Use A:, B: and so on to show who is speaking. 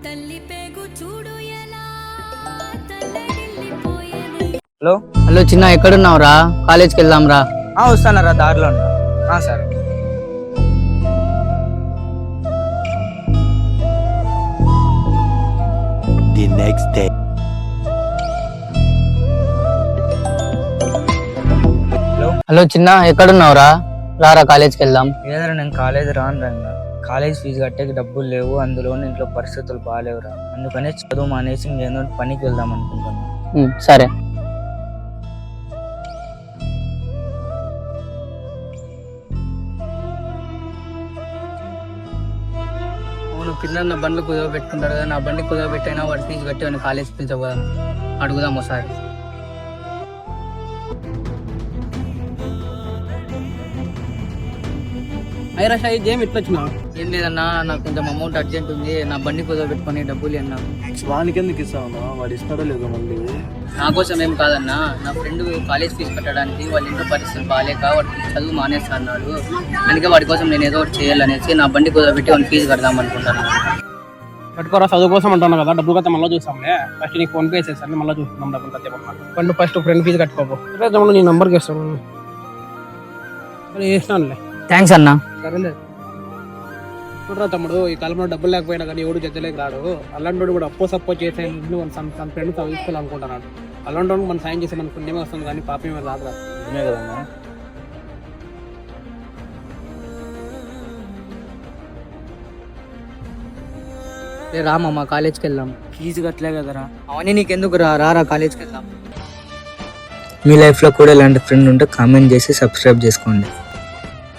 A: Hello
B: hello చిన్న ఎక్కడున్నావురా? కాలేజ్కి వెళ్దాం రా.
A: వస్తానరా, దారిలో ఉన్నా. సరే.
C: The next day.
B: హలో చిన్న ఎక్కడున్నావురా? రారా కాలేజ్కి వెళ్దాం.
A: లేదరా, నేను కాలేజ్ రాను రంగా. కాలేజ్ ఫీజు కట్టేకి డబ్బులు లేవు, అందులో ఇంట్లో పరిస్థితులు బాగాలేవురా. అందుకనే చదువు మానేసి నేను పనికి వెళ్దాం అనుకుంటున్నాను.
B: సరే. అవును, కింద నా బండ్లు కుదవ పెట్టుకుంటారు కదా, నా బండి కుదవ పెట్టైనా వాడి ఫీజు కట్టి వాడిని కాలేజ్ పిలిచబోదాం, అడుగుదాం ఒకసారి.
D: ఐరా షాహిద్ ఏం ఎట్లా వచ్చినావు?
B: ఏం లేదన్నా, నాకు కొంచెం అమౌంట్ అర్జెంట్ ఉంది, నా బండి కుదవ పెట్టుకొని డబ్బులు అన్నా.
D: వానికి ఎందుకు ఇస్తావు? వాడు ఇస్తాడో లేదో మళ్ళీ.
B: నా కోసం ఏం కాదన్నా, నా ఫ్రెండ్ కాలేజ్ ఫీజు కట్టడానికి వాళ్ళ ఇంట్లో పరిస్థితులు బాగాలేక వాడు చదువు మానేస్తా అన్నాడు. అందుకే వాడి కోసం నేను ఏదో ఒకటి చేయాలనేసి నా బండి కుదరబెట్టి వాడిని ఫీజు కడదాం అనుకుంటాను.
D: కట్టుకోరా, చదువు కోసం అంటున్నావు కదా, డబ్బులు కట్ట మళ్ళీ చూస్తాంలే. ఫస్ట్ నీకు ఫోన్ పే చేస్తాను, మళ్ళీ చూస్తున్నాం డబ్బులు కట్టే. ఫస్ట్ ఫ్రెండ్ ఫీజు కట్టుకోపో. నీ నెంబర్కి ఇస్తాను, వేసినానులే.
B: థ్యాంక్స్ అన్నా.
D: సరేలే. చూడరా తమ్ముడు, ఈ కాలంలో డబ్బులు లేకపోయినా కానీ ఎవడు జడ్జలేక రాడు. అలాంటి కూడా సపోర్ట్ చేసే తన ఫ్రెండ్ చదువుకోవాలనుకుంటున్నాడు. అలాంటి మనం సాయం చేసే మనకు పుణ్యమే వస్తుంది, కానీ పాపం ఏమైనా రాదు.
A: నిజమే కదన్నా.
B: రామా, మా కాలేజ్కి వెళ్దాం.
A: ఫీజు కట్టలే కదరా.
B: అవన్నీ నీకెందుకు రా, రారా కాలేజ్కి వెళ్దాం.
A: మీ లైఫ్లో కూడా ఇలాంటి ఫ్రెండ్ ఉంటే కామెంట్ చేసి సబ్స్క్రైబ్ చేసుకోండి.